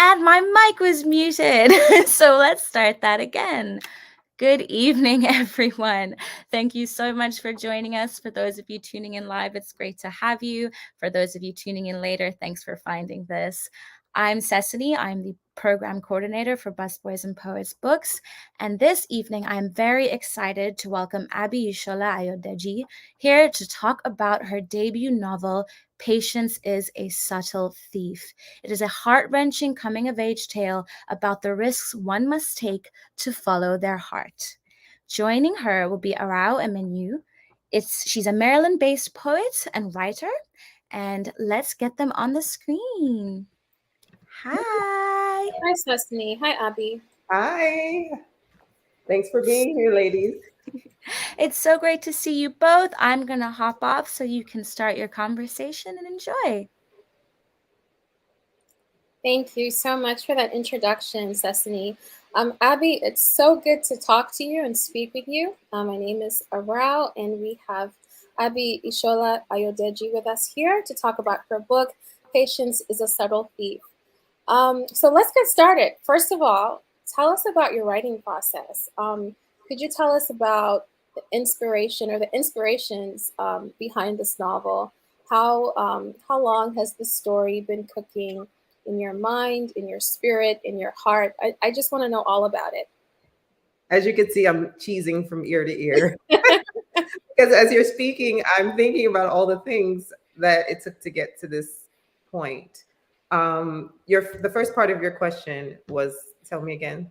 And my mic was muted. So let's start that again. Good evening, everyone. Thank you so much for joining us. For those of you tuning in live, it's great to have you. For those of you tuning in later, thanks for finding this. I'm Cecily. I'm the program coordinator for Busboys and Poets Books. And this evening, I'm very excited to welcome Abby Ishola Ayodeji here to talk about her debut novel, Patience is a Subtle Thief. It is a heart-wrenching coming-of-age tale about the risks one must take to follow their heart. Joining her will be Arao Emenu. She's a Maryland-based poet and writer, and let's get them on the screen. Hi. Hi, Cecily. Hi, Abby. Hi. Thanks for being here, ladies. It's so great to see you both. I'm going to hop off so you can start your conversation and enjoy. Thank you so much for that introduction, Cecily. Abby, it's so good to talk to you and speak with you. My name is Arao, and we have Abby Ishola Ayodeji with us here to talk about her book, Patience is a Subtle Thief. So let's get started. First of all, tell us about your writing process. Could you tell us about the inspiration or the inspirations behind this novel? How long has the story been cooking in your mind, in your spirit, in your heart? I just want to know all about it. As you can see, I'm cheesing from ear to ear. Because as you're speaking, I'm thinking about all the things that it took to get to this point. The first part of your question was, tell me again.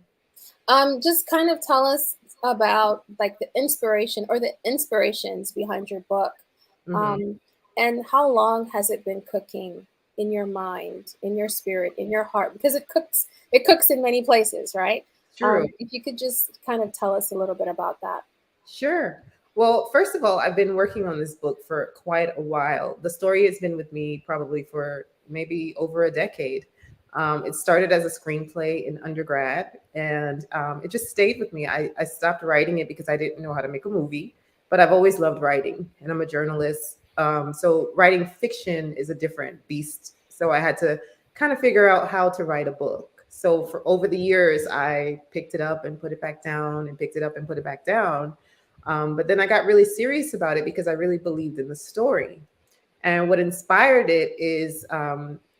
Just kind of tell us about like the inspiration or the inspirations behind your book. Mm-hmm. And how long has it been cooking in your mind, in your spirit, in your heart? Because it cooks in many places, right? True. If you could just kind of tell us a little bit about that. Sure. Well, first of all, I've been working on this book for quite a while. The story has been with me probably for maybe over a decade. It started as a screenplay in undergrad, and it just stayed with me. I stopped writing it because I didn't know how to make a movie, but I've always loved writing, and I'm a journalist. So writing fiction is a different beast. So I had to kind of figure out how to write a book. So for over the years, I picked it up and put it back down and picked it up and put it back down. But then I got really serious about it because I really believed in the story. And what inspired it is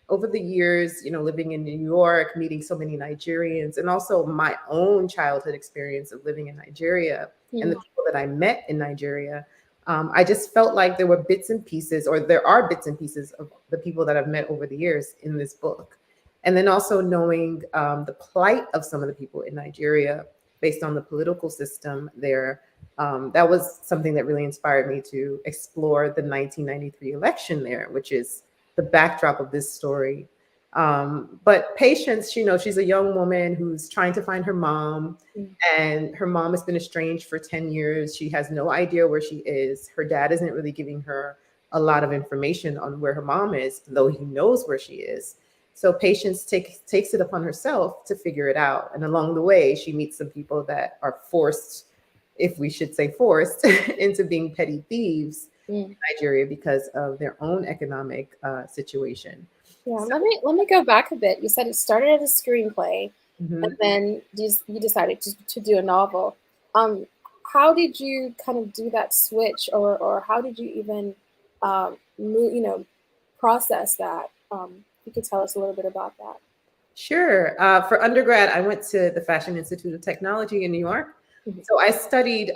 over the years, living in New York, meeting so many Nigerians, and also my own childhood experience of living in Nigeria and the people that I met in Nigeria. I just felt like there were bits and pieces, or there are bits and pieces of the people that I've met over the years in this book. And then also knowing the plight of some of the people in Nigeria based on the political system there. That was something that really inspired me to explore the 1993 election there, which is the backdrop of this story. But Patience, she's a young woman who's trying to find her mom, and her mom has been estranged for 10 years. She has no idea where she is. Her dad isn't really giving her a lot of information on where her mom is, though he knows where she is. So Patience takes it upon herself to figure it out. And along the way, she meets some people that are forced, if we should say forced, into being petty thieves in Nigeria because of their own economic situation. Yeah, so, let me go back a bit. You said it started as a screenplay, and then you decided to do a novel. How did you kind of do that switch, or how did you even process that? You could tell us a little bit about that. Sure. For undergrad, I went to the Fashion Institute of Technology in New York. So I studied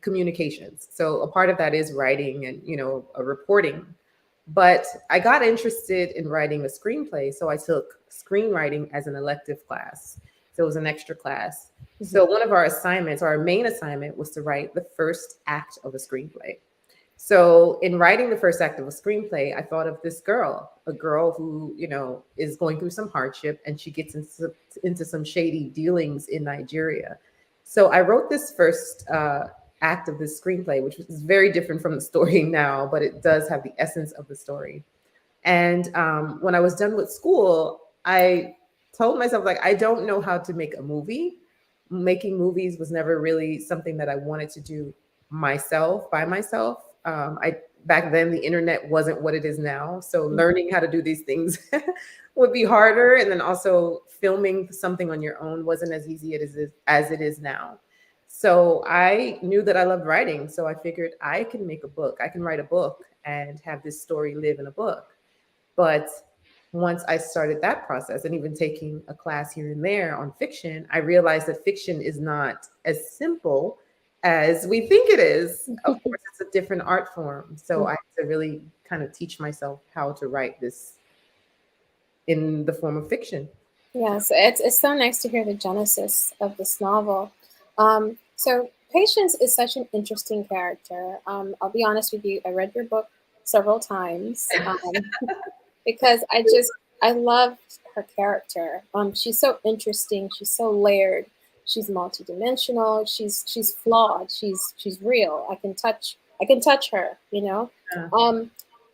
communications. So a part of that is writing and, reporting. But I got interested in writing a screenplay. So I took screenwriting as an elective class. So it was an extra class. So one of our assignments, our main assignment, was to write the first act of a screenplay. So in writing the first act of a screenplay, I thought of this girl, a girl who, is going through some hardship, and she gets into some shady dealings in Nigeria. So I wrote this first act of this screenplay, which is very different from the story now, but it does have the essence of the story. And when I was done with school, I told myself, like, I don't know how to make a movie. Making movies was never really something that I wanted to do by myself. I back then the internet wasn't what it is now. So learning how to do these things would be harder. And then also filming something on your own wasn't as easy as it is now. So I knew that I loved writing. So I figured I can make a book. I can write a book and have this story live in a book. But once I started that process and even taking a class here and there on fiction, I realized that fiction is not as simple as we think it is. Of course, it's a different art form. So I had to really kind of teach myself how to write this in the form of fiction. Yes, it's so nice to hear the genesis of this novel. So Patience is such an interesting character. I'll be honest with you, I read your book several times because I loved her character. She's so interesting. She's so layered. She's multidimensional. She's flawed. She's real. I can touch her. You know. Yeah.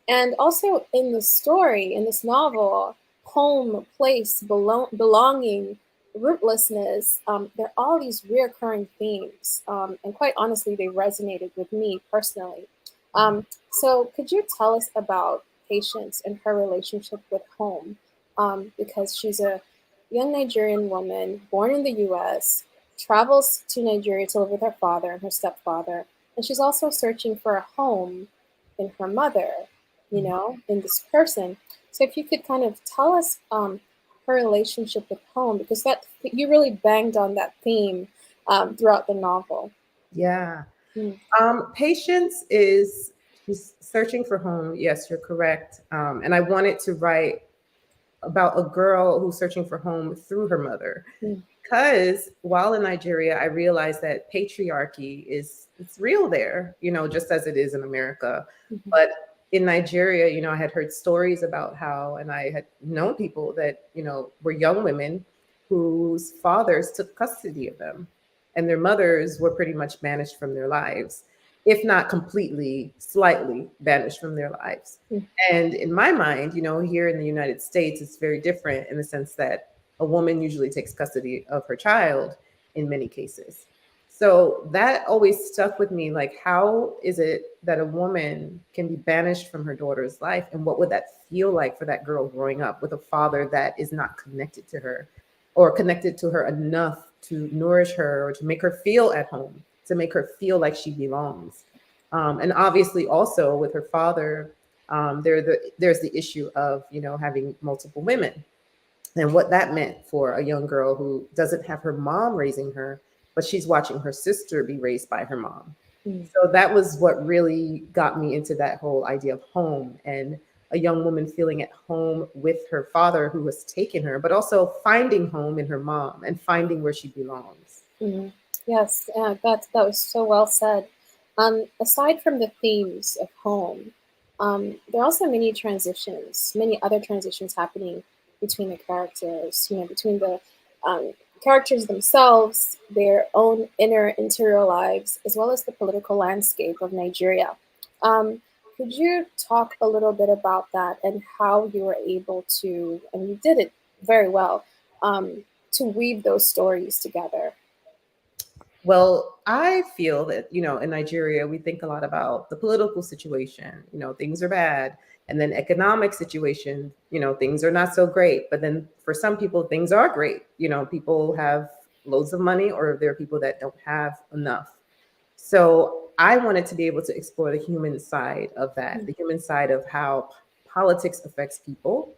And also in the story, in this novel, home, place, belonging, rootlessness, there are all these reoccurring themes. And quite honestly, they resonated with me personally. So could you tell us about Patience and her relationship with home? Because she's a young Nigerian woman born in the US, travels to Nigeria to live with her father and her stepfather, and she's also searching for a home in her mother, you know, in this person. So if you could kind of tell us her relationship with home, because that you really banged on that theme throughout the novel. Yeah. Mm. Patience she's searching for home. Yes, you're correct. And I wanted to write about a girl who's searching for home through her mother. Because while in Nigeria, I realized that patriarchy it's real there, you know, just as it is in America. But in Nigeria, you know, I had heard stories about how, and I had known people that, you know, were young women whose fathers took custody of them and their mothers were pretty much banished from their lives, if not completely, slightly banished from their lives. And in my mind, you know, here in the United States, it's very different in the sense that a woman usually takes custody of her child in many cases. So that always stuck with me. Like, how is it that a woman can be banished from her daughter's life? And what would that feel like for that girl growing up with a father that is not connected to her or connected to her enough to nourish her or to make her feel at home, to make her feel like she belongs? And obviously also with her father, there's the issue of, you know, having multiple women and what that meant for a young girl who doesn't have her mom raising her, but she's watching her sister be raised by her mom. So that was what really got me into that whole idea of home and a young woman feeling at home with her father who has taken her, but also finding home in her mom and finding where she belongs. Yes, that was so well said. Aside from the themes of home, there are also many other transitions happening between the characters, you know, between the characters themselves, their own interior lives, as well as the political landscape of Nigeria. Could you talk a little bit about that and how you were able to, and you did it very well, to weave those stories together? Well, I feel that, you know, in Nigeria, we think a lot about the political situation, you know, things are bad. And then economic situation, you know, things are not so great. But then for some people, things are great. You know, people have loads of money or there are people that don't have enough. So I wanted to be able to explore the human side of that, the human side of how politics affects people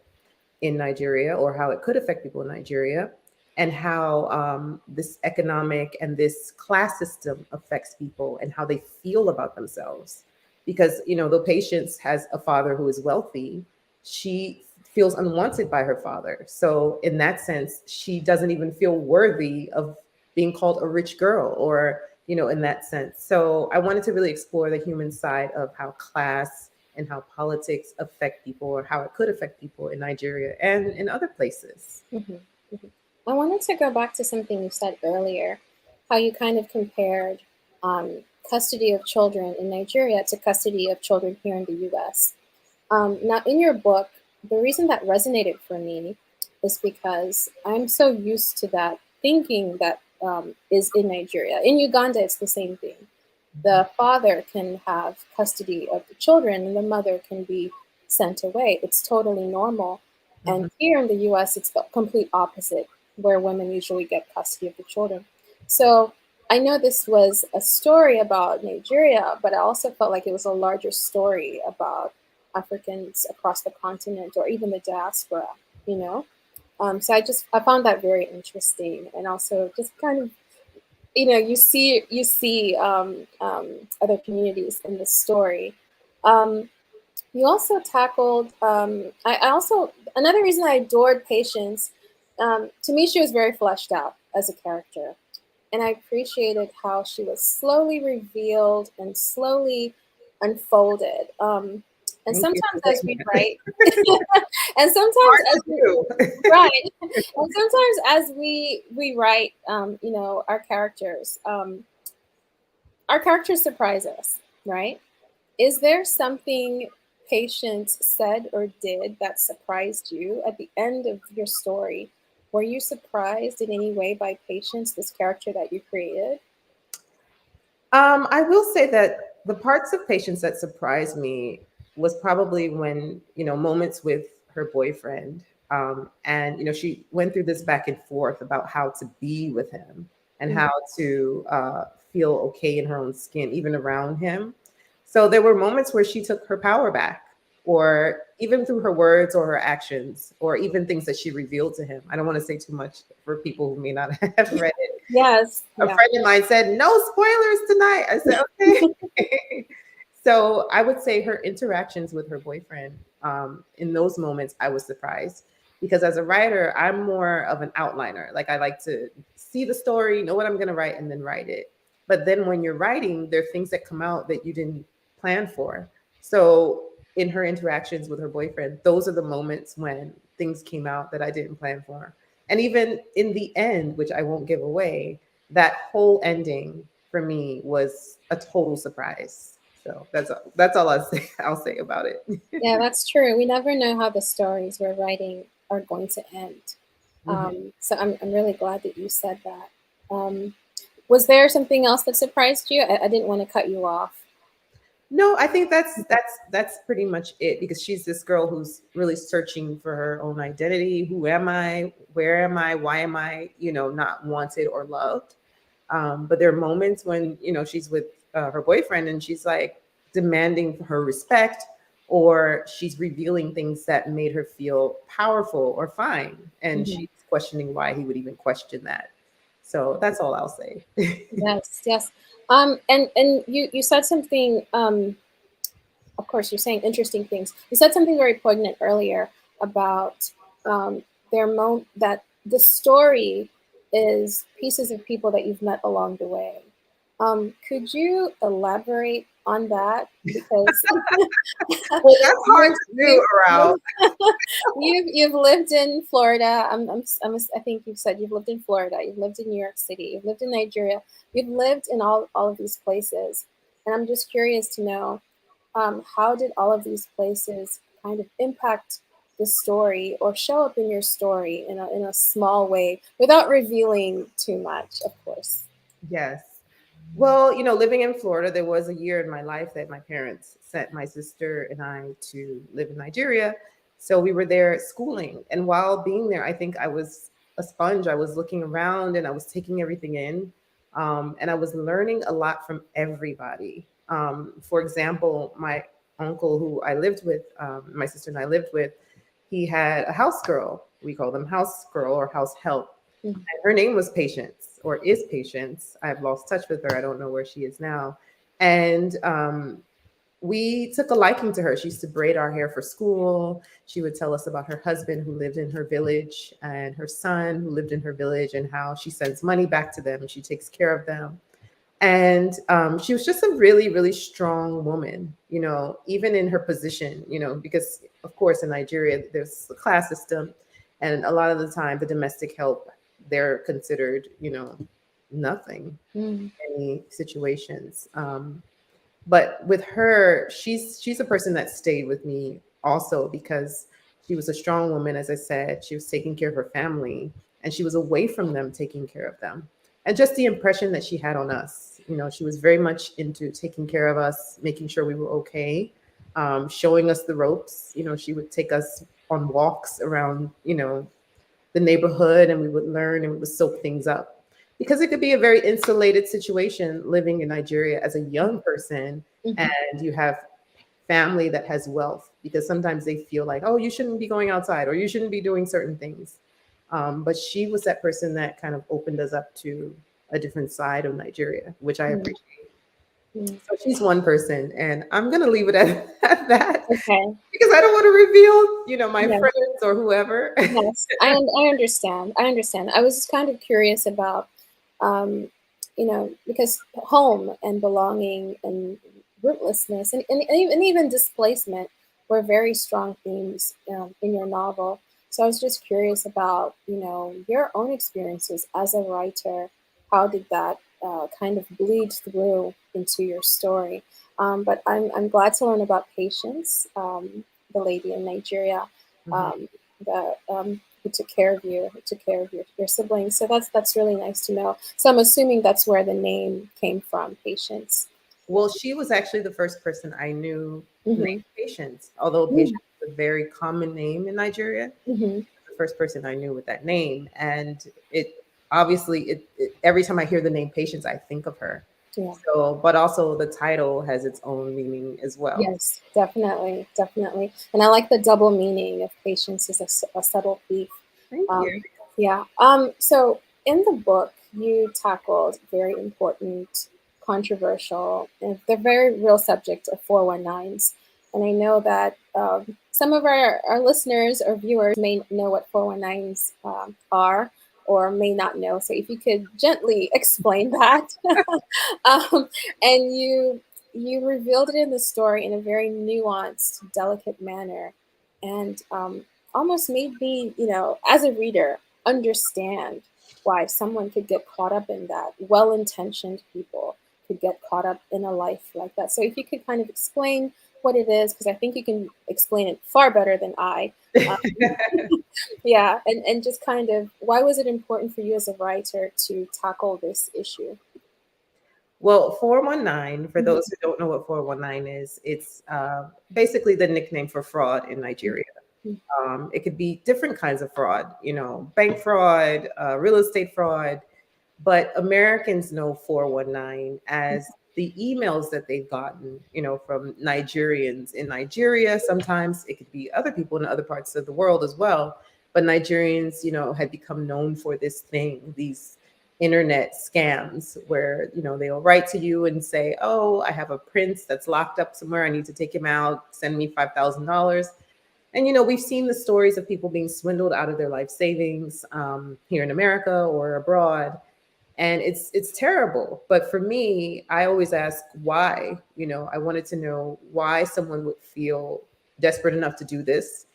in Nigeria or how it could affect people in Nigeria and how this economic and this class system affects people and how they feel about themselves. Because, you know, though Patience has a father who is wealthy, she feels unwanted by her father. So in that sense, she doesn't even feel worthy of being called a rich girl or, you know, in that sense. So I wanted to really explore the human side of how class and how politics affect people or how it could affect people in Nigeria and in other places. I wanted to go back to something you said earlier, how you kind of compared custody of children in Nigeria to custody of children here in the US. Now, in your book, the reason that resonated for me is because I'm so used to that thinking that is in Nigeria. In Uganda, it's the same thing. the father can have custody of the children and the mother can be sent away. It's totally normal. And Mhm. here in the US, it's the complete opposite, where women usually get custody of the children. So I know this was a story about Nigeria, but I also felt like it was a larger story about Africans across the continent or even the diaspora, you know? So I found that very interesting, and also just kind of, other communities in the story. Um, you also tackled. I also, another reason I adored Patience. To me, she was very fleshed out as a character, and I appreciated how she was slowly revealed and slowly unfolded. And Thank you sometimes for as saying we that. write, and sometimes Hard as to we do. right, and sometimes as we write, our characters surprise us, right? Is there something Patience said or did that surprised you at the end of your story? Were you surprised in any way by Patience, this character that you created? I will say that the parts of Patience that surprised me was probably when, moments with her boyfriend. And, she went through this back and forth about how to be with him and Mm, how to feel okay in her own skin, even around him. So there were moments where she took her power back, or even through her words or her actions, or even things that she revealed to him. I don't want to say too much for people who may not have read it. yes, A yeah. friend of mine said, "No spoilers tonight." I said, "Okay." So I would say her interactions with her boyfriend, in those moments, I was surprised because as a writer, I'm more of an outliner. Like I like to see the story, know what I'm going to write, and then write it. But then when you're writing, there are things that come out that you didn't plan for. So in her interactions with her boyfriend, those are the moments when things came out that I didn't plan for. And even in the end, which I won't give away, that whole ending for me was a total surprise. So that's all I'll say about it. Yeah, that's true. We never know how the stories we're writing are going to end. Mhm. So I'm really glad that you said that. Um, was there something else that surprised you? I didn't want to cut you off. No, I think that's pretty much it because she's this girl who's really searching for her own identity. Who am I? Where am I? Why am I, not wanted or loved? But there are moments when, she's with her boyfriend and she's like demanding her respect, or she's revealing things that made her feel powerful or fine. And Mhm. she's questioning why he would even question that. So that's all I'll say. Yes, yes. And you said something. Of course, you're saying interesting things. You said something very poignant earlier about that the story is pieces of people that you've met along the way. Could you elaborate on that? Because Well, that's hard you, to do you, around. you, you've lived in Florida. I think you've said you've lived in Florida. You've lived in New York City. You've lived in Nigeria. You've lived in all of these places, and I'm just curious to know, how did all of these places kind of impact the story or show up in your story in a small way without revealing too much, of course? Yes. Well, living in Florida, there was a year in my life that my parents sent my sister and I to live in Nigeria. So we were there schooling. And while being there, I think I was a sponge. I was looking around and I was taking everything in. And I was learning a lot from everybody. For example, my uncle, who I lived with, my sister and I lived with, he had a house girl. We call them house girl or house help. Mhm. Her name was Patience, or is Patience. I've lost touch with her. I don't know where she is now. And we took a liking to her. She used to braid our hair for school. She would tell us about her husband who lived in her village and her son who lived in her village and how she sends money back to them and she takes care of them. And she was just a really, really strong woman, even in her position, because of course in Nigeria, there's a class system. And a lot of the time, the domestic help, they're considered, nothing Mm. in any situations. But with her, she's a person that stayed with me also because she was a strong woman. As I said, she was taking care of her family and she was away from them taking care of them. And just the impression that she had on us, She was very much into taking care of us, making sure we were okay, showing us the ropes. She would take us on walks around, the neighborhood, and we would learn and we would soak things up, because it could be a very insulated situation living in Nigeria as a young person, Mhm. and you have family that has wealth, because sometimes they feel like, oh, you shouldn't be going outside or you shouldn't be doing certain things. But she was that person that kind of opened us up to a different side of Nigeria, which I Mm. appreciate. Mm. So she's one person, and I'm gonna leave it at that, Okay. because I don't want to reveal, my Yeah. friends or whoever. Yes, I understand. I understand. I was just kind of curious about, um, because home and belonging and rootlessness and even displacement were very strong themes in your novel. So I was just curious about, your own experiences as a writer. How did that kind of bleed through into your story? But I'm glad to learn about Patience, the lady in Nigeria. Mhm. Um, that who took care of you, who took care of your siblings. So that's really nice to know. So I'm assuming that's where the name came from, Patience. Well, she was actually the first person I knew named Mm-hmm. Patience, although Mm-hmm. Patience is a very common name in Nigeria. Mm-hmm. The first person I knew with that name, and it obviously every time I hear the name Patience, I think of her. Yeah. So, but also the title has its own meaning as well. Yes, definitely, definitely. And I like the double meaning of patience is a subtle thief. Thank you. Um, yeah. So in the book, you tackled very important, controversial, and the very real subject of 419s. And I know that some of our listeners or viewers may know what 419s are or may not know. So if you could gently explain that. um, and you revealed it in the story in a very nuanced, delicate manner, and almost made me, as a reader, understand why someone could get caught up in that. Well-intentioned people could get caught up in a life like that. So if you could kind of explain what it is, because I think you can explain it far better than I. Um, yeah, and just kind of why was it important for you as a writer to tackle this issue? Well, 419, for Mhm. those who don't know what 419 is, it's basically the nickname for fraud in Nigeria. Mhm. It could be different kinds of fraud, bank fraud, real estate fraud, but Americans know 419 as the emails that they've gotten, from Nigerians in Nigeria. Sometimes it could be other people in other parts of the world as well. But Nigerians, had become known for this thing, these internet scams where, they'll write to you and say, oh, I have a prince that's locked up somewhere. I need to take him out. Send me $5,000. And we've seen the stories of people being swindled out of their life savings, here in America or abroad, and it's terrible. But for me, I always ask why. I wanted to know why someone would feel desperate enough to do this.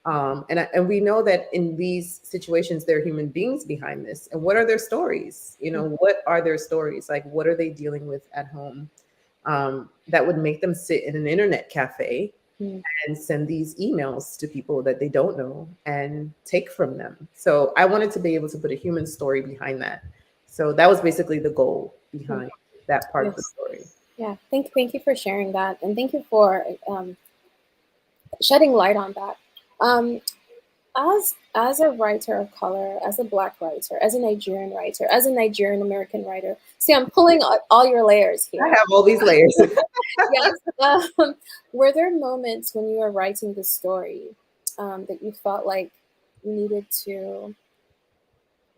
And we know that in these situations, there are human beings behind this. And what are their stories? What are their stories? Like, what are they dealing with at home, that would make them sit in an internet cafe Mhm. and send these emails to people that they don't know and take from them? So I wanted to be able to put a human story behind that. So that was basically the goal Mhm. behind that part of the Yes. story. Yeah. Thank you for sharing that, and thank you for shedding light on that. Um, as a writer of color, as a Black writer, as a Nigerian writer, as a Nigerian American writer, see, I'm pulling all your layers I here. have all these layers. Yes. Were there moments when you were writing the story that you felt like you needed to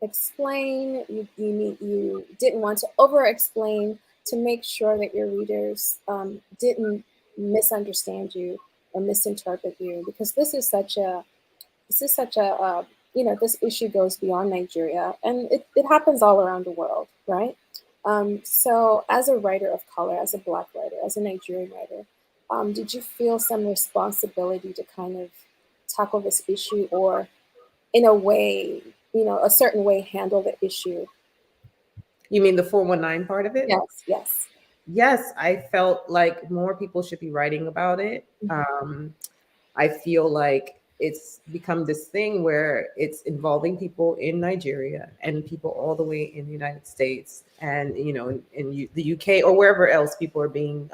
explain, you didn't want to over explain to make sure that your readers didn't misunderstand you or misinterpret you, because this is such a this issue goes beyond Nigeria, and it happens all around the world, right? So as a writer of color, as a Black writer, as a Nigerian writer, did you feel some responsibility to kind of tackle this issue, or in a way, a certain way, handle the issue? You mean the 419 part of it? Yes, yes. Yes, I felt like more people should be writing about it. Mhm. I feel like it's become this thing where it's involving people in Nigeria and people all the way in the United States, and the UK or wherever else people are being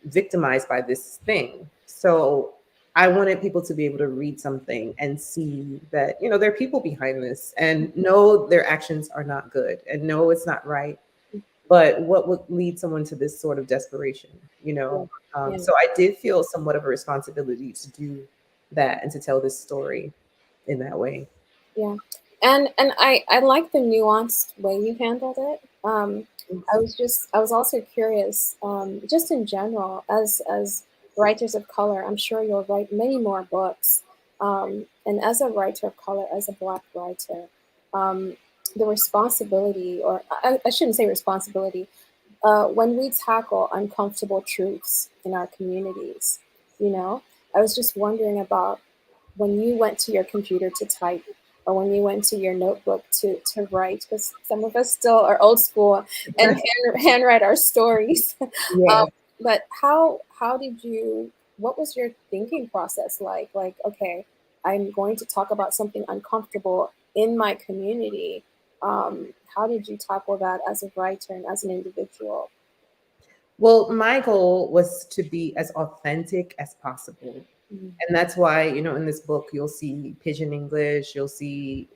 victimized by this thing. So I wanted people to be able to read something and see that there are people behind this, and know their actions are not good, and know it's not right. But what would lead someone to this sort of desperation? Yeah. Yeah. So I did feel somewhat of a responsibility to do that and to tell this story in that way. Yeah. And I like the nuanced way you handled it. I was also curious, just in general, as writers of color, I'm sure you'll write many more books. And as a writer of color, as a Black writer, um, the responsibility, or I shouldn't say responsibility, when we tackle uncomfortable truths in our communities, you know, I was just wondering about when you went to your computer to type, or when you went to your notebook to write, because some of us still are old school and handwrite our stories. Yeah. But how did you, what was your thinking process like, okay, I'm going to talk about something uncomfortable in my community. How did you tackle that as a writer and as an individual? Well, my goal was to be as authentic as possible. Mm. And that's why, in this book, you'll see Pidgin English, you'll see,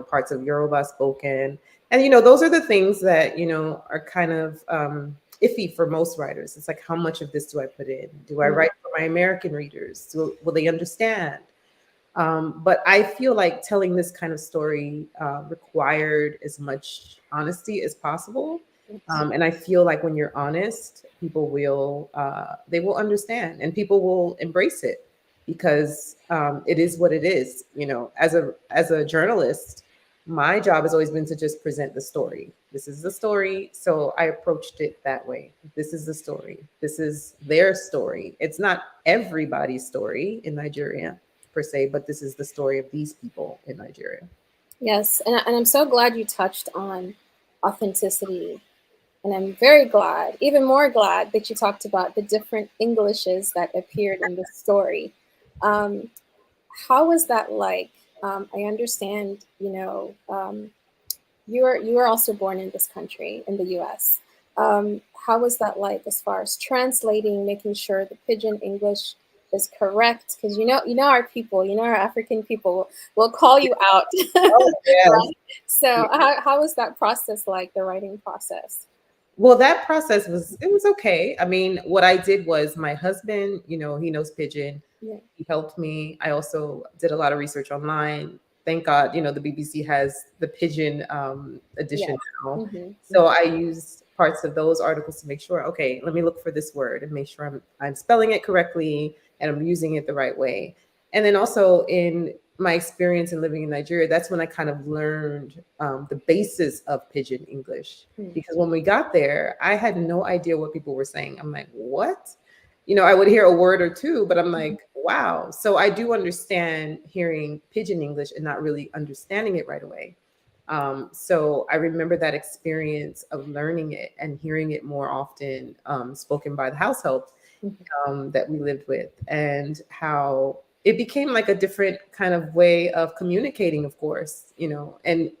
parts of Yoruba spoken. And, those are the things that, are kind of iffy for most writers. It's like, how much of this do I put in? Do I Mm. write for my American readers? Will they understand? But I feel like telling this kind of story required as much honesty as possible. And I feel like when you're honest, people will they will understand, and people will embrace it, because it is what it is. As a journalist, my job has always been to just present the story. This is the story, so I approached it that way. This is the story. This is their story. It's not everybody's story in Nigeria per se, but this is the story of these people in Nigeria. Yes, and I'm so glad you touched on authenticity. And I'm very glad, even more glad, that you talked about the different Englishes that appeared in the story. Um, how was that like? I understand, you were also born in this country, in the U.S. How was that like, as far as translating, making sure the Pidgin English is correct? Because our people, our African people will call you out, Oh, yes. right? So how was that process like, the writing process? Well, that process was okay. I mean, what I did was, my husband, he knows Pidgin. Yeah. He helped me. I also did a lot of research online. Thank God, the BBC has the Pidgin edition Yes. now. Mm-hmm. So I used parts of those articles to make sure, okay, let me look for this word and make sure I'm spelling it correctly and I'm using it the right way. And then also, in my experience in living in Nigeria, that's when I kind of learned the basis of Pidgin English. Mm. Because when we got there, I had no idea what people were saying. I'm like, what? I would hear a word or two, but I'm like, wow. So I do understand hearing Pidgin English and not really understanding it right away. So I remember that experience of learning it and hearing it more often, spoken by the household that we lived with, and how it became like a different kind of way of communicating, of course, and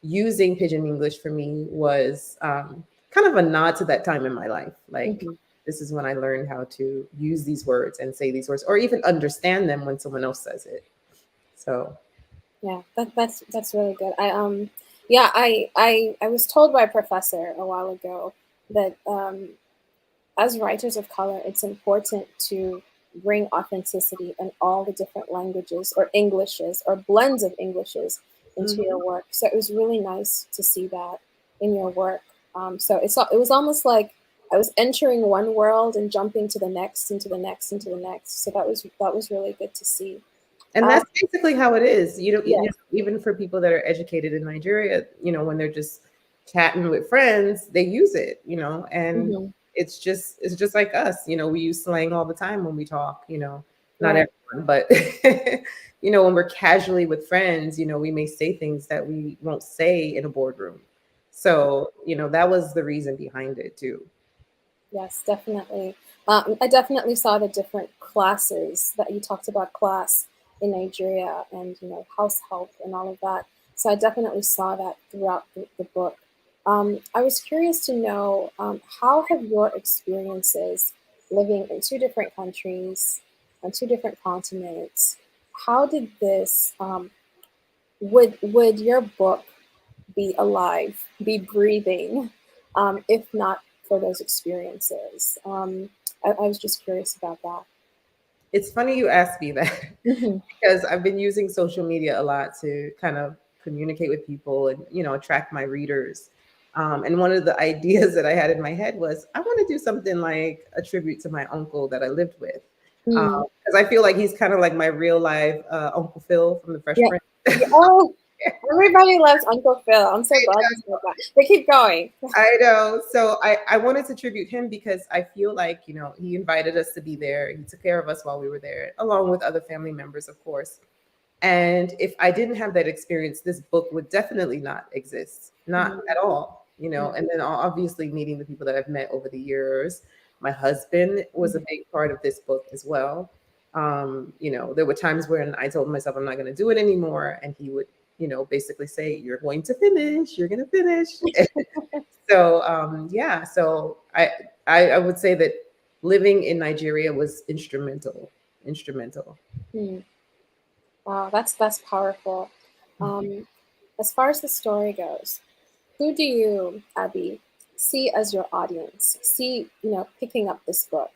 using Pidgin English for me was kind of a nod to that time in my life. Like, Mm-hmm. this is when I learned how to use these words and say these words, or even understand them when someone else says it. So, Yeah, that's really good. Yeah, I was told by a professor a while ago that, as writers of color, it's important to bring authenticity in all the different languages or Englishes or blends of Englishes into your work. So it was really nice to see that in your work. So it was almost like I was entering one world and jumping to the next, into the next, into the next. So that was really good to see. and Um, that's basically how it is. yeah. Even for people that are educated in Nigeria, when they're just chatting with friends, they use it, and Hmm. it's just like us. We use slang all the time when we talk, not Right. everyone, but when we're casually with friends, we may say things that we won't say in a boardroom. So, that was the reason behind it too. Yes, definitely. I definitely saw the different classes that you talked about, class in Nigeria, and house help and all of that. So I definitely saw that throughout the book. I was curious to know, how have your experiences living in two different countries on two different continents, how did this, would your book be alive, be breathing, if not for those experiences? I was just curious about that. It's funny you asked me that Hmm. because I've been using social media a lot to kind of communicate with people and attract my readers. And one of the ideas that I had in my head was I want to do something like a tribute to my uncle that I lived with, Mm. because I feel like he's kind of like my real life Uncle Phil from the Fresh Yeah. Prince. Yeah. Oh, everybody loves Uncle Phil. I'm so glad you said that. But keep going. I know. So I wanted to tribute him because I feel like, he invited us to be there. He took care of us while we were there, along with other family members, of course. And if I didn't have that experience, this book would definitely not exist, not Mhm. at all. And then obviously meeting the people that I've met over the years. My husband was a big part of this book as well. There were times when I told myself I'm not going to do it anymore. And he would, basically say, you're going to finish, you're going to finish. So, yeah, so I would say that living in Nigeria was instrumental. Mm. Wow, that's powerful. Um, as far as the story goes, who do you, Abby, see as your audience? See, picking up this book?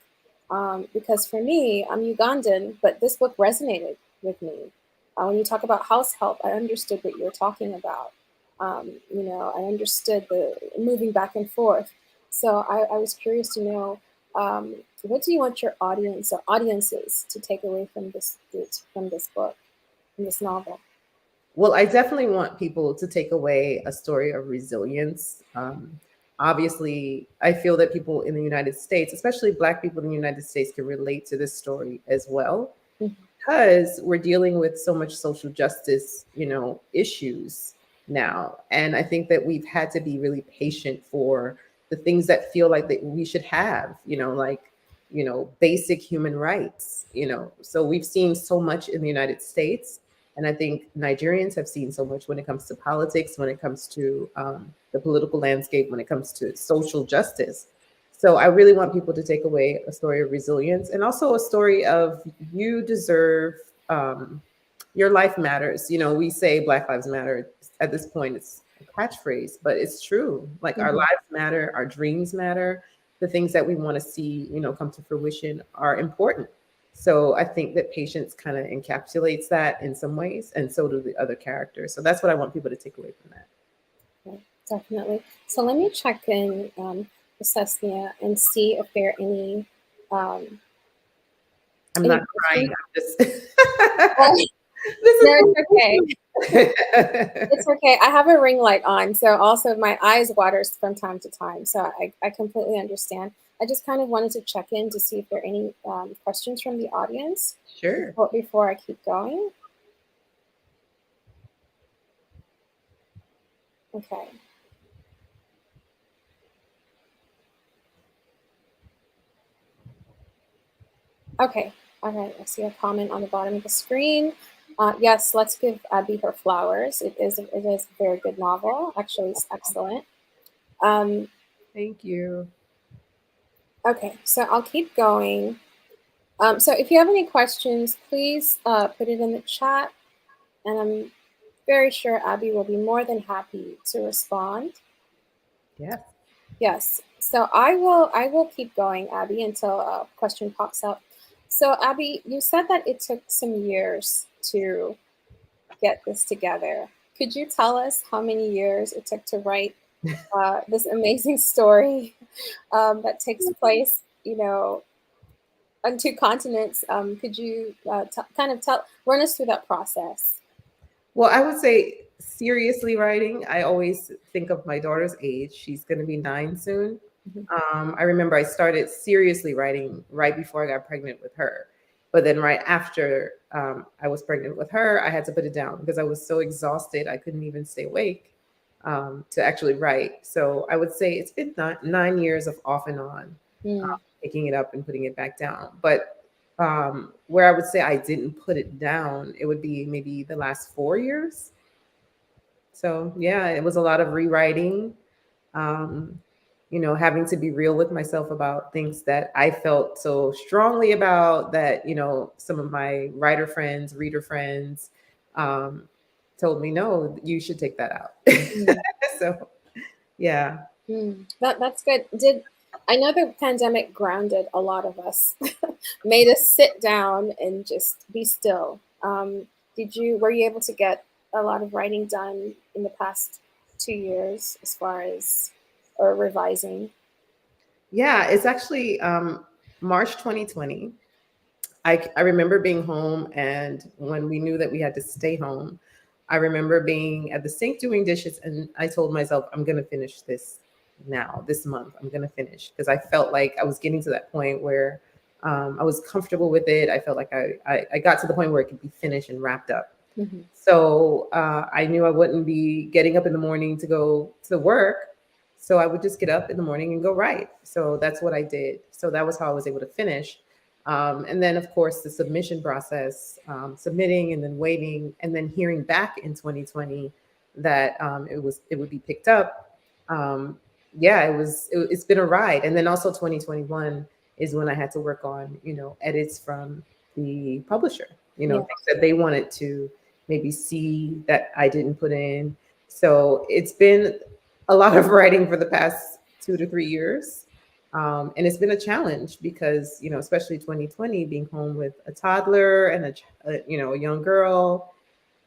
Because for me, I'm Ugandan, but this book resonated with me. When you talk about house help, I understood what you were talking about. I understood the moving back and forth. So I was curious to know, what do you want your audience or audiences to take away from this book, from this novel? Well, I definitely want people to take away a story of resilience. Obviously, I feel that people in the United States, especially Black people in the United States, can relate to this story as well Mhm. because we're dealing with so much social justice, issues now. And I think that we've had to be really patient for the things that feel like that we should have, like, basic human rights, So we've seen so much in the United States. And I think Nigerians have seen so much when it comes to politics, when it comes to the political landscape, when it comes to social justice. So I really want people to take away a story of resilience and also a story of you deserve, your life matters. We say Black Lives Matter. At this point, it's a catchphrase, but it's true. Like our Mhm. lives matter, our dreams matter. The things that we want to see, come to fruition are important. So I think that Patience kind of encapsulates that in some ways, and so do the other characters. So that's what I want people to take away from that. Yeah, definitely. So let me check in, with Cecily and see if there are um, I'm any not crying. questions. I'm just. Oh, This is no, so it's okay. cool. It's okay. I have a ring light on, so also my eyes waters from time to time. So I completely understand. I just kind of wanted to check in to see if there are any, questions from the audience Sure. before I keep going. Okay. Okay. All right. I see a comment on the bottom of the screen. Yes, let's give Abby her flowers. It is a very good novel. Actually, it's excellent. Um, Thank you. okay, so I'll keep going. So if you have any questions, please, put it in the chat, and I'm very sure Abby will be more than happy to respond. Yes. Yes. So I will keep going, Abby, until a question pops up. So Abby, you said that it took some years to get this together. Could you tell us how many years it took to write, this amazing story, that takes place, on two continents? Could you, kind of run us through that process? Well, I would say seriously writing, I always think of my daughter's age. She's going to be 9 soon. Mhm. I remember I started seriously writing right before I got pregnant with her. But then right after I was pregnant with her, I had to put it down because I was so exhausted. I couldn't even stay awake to actually write. So I would say it's been 9 years of off and on. picking it up and putting it back down. But where I would say I didn't put it down, it would be maybe the last 4 years. So yeah, it was a lot of rewriting, um, having to be real with myself about things that I felt so strongly about that, some of my writer friends, reader friends, um, told me, no, you should take that out. Mm. So yeah. That's good. I know the pandemic grounded a lot of us, made us sit down and just be still. Were you able to get a lot of writing done in the past 2 years as far as or revising? Yeah, it's actually March 2020. I remember being home, and when we knew that we had to stay home, I remember being at the sink doing dishes, and I told myself, I'm going to finish this now, this month. I'm going to finish because I felt like I was getting to that point where I was comfortable with it. I felt like I got to the point where it could be finished and wrapped up. Mm-hmm. So I knew I wouldn't be getting up in the morning to go to work. So I would just get up in the morning and go write. So that's what I did. So that was how I was able to finish. And then, of course, the submission process, submitting and then waiting, and then hearing back in 2020 that it would be picked up. Yeah, it's been a ride. And then also 2021 is when I had to work on edits from the publisher, Yeah. things that they wanted to maybe see that I didn't put in. So it's been a lot of writing for the past 2 to 3 years. And it's been a challenge because, especially 2020, being home with a toddler and a young girl,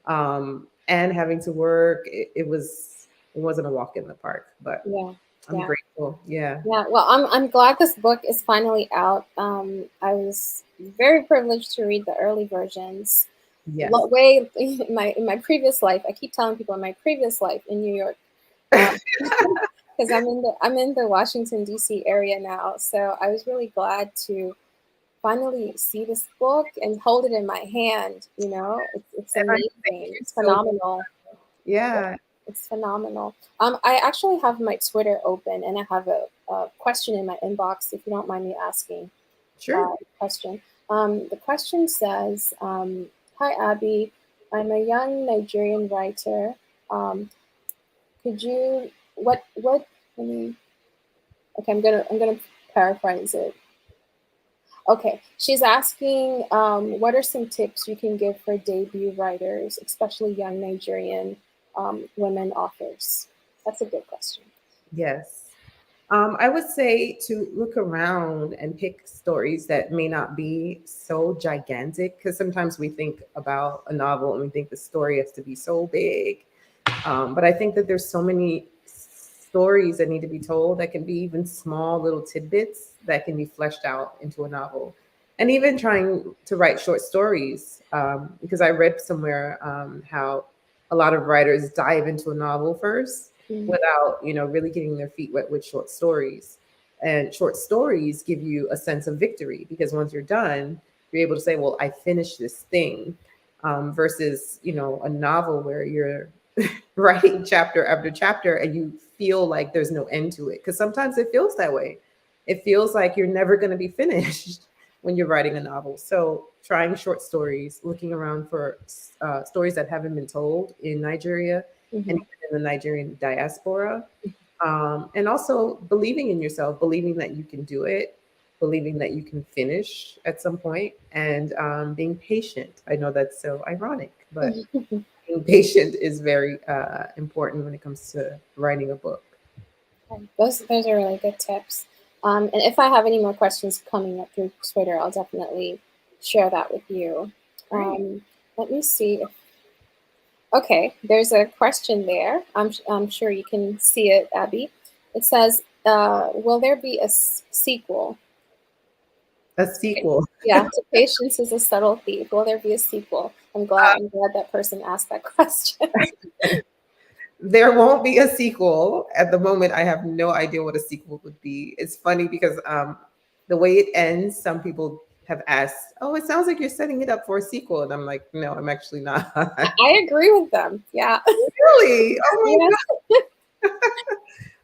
and having to work, it wasn't a walk in the park, but Yeah. I'm Yeah. grateful. Yeah. Yeah, well, I'm glad this book is finally out. I was very privileged to read the early versions. Yes. Way in my previous life, I keep telling people in my previous life in New York, because I'm in the Washington D.C. area now. So I was really glad to finally see this book and hold it in my hand. It's And I amazing. thank you It's so phenomenal. Yeah. It's phenomenal. I actually have my Twitter open and I have a question in my inbox, if you don't mind me asking. Sure. Question. The question says, "Hi Abby, I'm a young Nigerian writer. Could you what? Let me. Okay, I'm gonna paraphrase it. Okay, she's asking, what are some tips you can give for debut writers, especially young Nigerian women authors? That's a good question. Yes. I would say to look around and pick stories that may not be so gigantic, because sometimes we think about a novel and we think the story has to be so big. But I think that there's so many stories that need to be told that can be even small little tidbits that can be fleshed out into a novel. And even trying to write short stories, because I read somewhere how a lot of writers dive into a novel first without really getting their feet wet with short stories. And short stories give you a sense of victory because once you're done, you're able to say, well, I finished this thing, versus a novel where you're writing chapter after chapter and you feel like there's no end to it, because sometimes it feels that way. It feels like you're never going to be finished when you're writing a novel. So trying short stories, looking around for stories that haven't been told in Nigeria and even in the Nigerian diaspora. And also believing in yourself, believing that you can do it, believing that you can finish at some point, and being patient. I know that's so ironic, but being patient is very important when it comes to writing a book. Those are really good tips. And if I have any more questions coming up through Twitter, I'll definitely share that with you. Let me see if. Okay, there's a question there. I'm sure you can see it, Abby. It says, "Will there be a sequel?" A sequel. Yeah, to Patience is a Subtle Thief. Will there be a sequel? I'm glad that person asked that question. There won't be a sequel. At the moment, I have no idea what a sequel would be. It's funny because the way it ends, some people have asked, "Oh, it sounds like you're setting it up for a sequel," and I'm like, "No, I'm actually not." I agree with them. Yeah. Really? Oh my Yeah. god.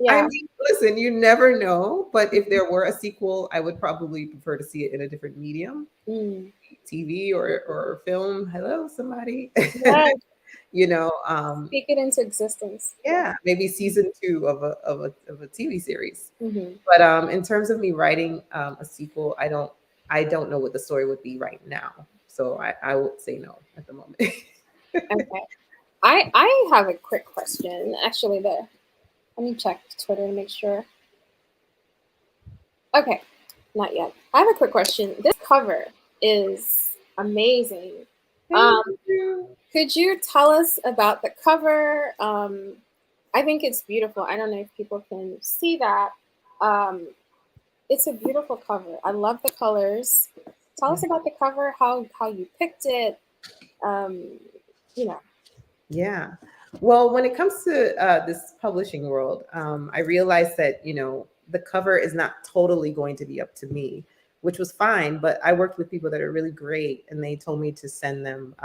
I Yeah. mean, listen, you never know, but if there were a sequel, I would probably prefer to see it in a different medium, Mm. TV or film. Hello, somebody. Yeah. you know, Speak it into existence. Yeah. yeah, maybe season two of a TV series. Hmm. But in terms of me writing a sequel, I don't know what the story would be right now. So I would say no at the moment. Okay. I have a quick question. Actually, let me check Twitter to make sure. Okay, not yet. I have a quick question. This cover is amazing. Thank Um, you. could you tell us about the cover? I think it's beautiful. I don't know if people can see that. Um, it's a beautiful cover. I love the colors. Tell us about the cover, how you picked it. Um, you know. Yeah. Well, when it comes to this publishing world, I realized that, the cover is not totally going to be up to me, which was fine. But I worked with people that are really great, and they told me to send them,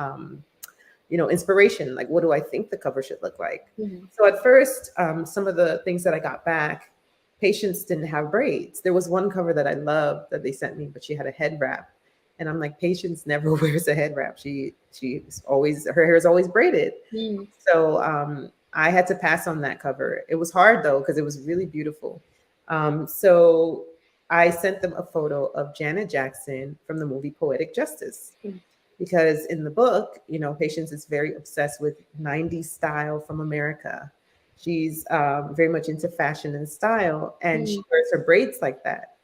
inspiration. Like, what do I think the cover should look like? Mhm. So at first, some of the things that I got back, Patience didn't have braids. There was one cover that I loved that they sent me, but she had a head wrap. And I'm like, Patience never wears a head wrap. She's always, her hair is always braided. Mm. So I had to pass on that cover. It was hard though, because it was really beautiful. So I sent them a photo of Janet Jackson from the movie Poetic Justice. Mm. Because in the book, Patience is very obsessed with 90s style from America. She's very much into fashion and style, and she Mm. wears her braids like that,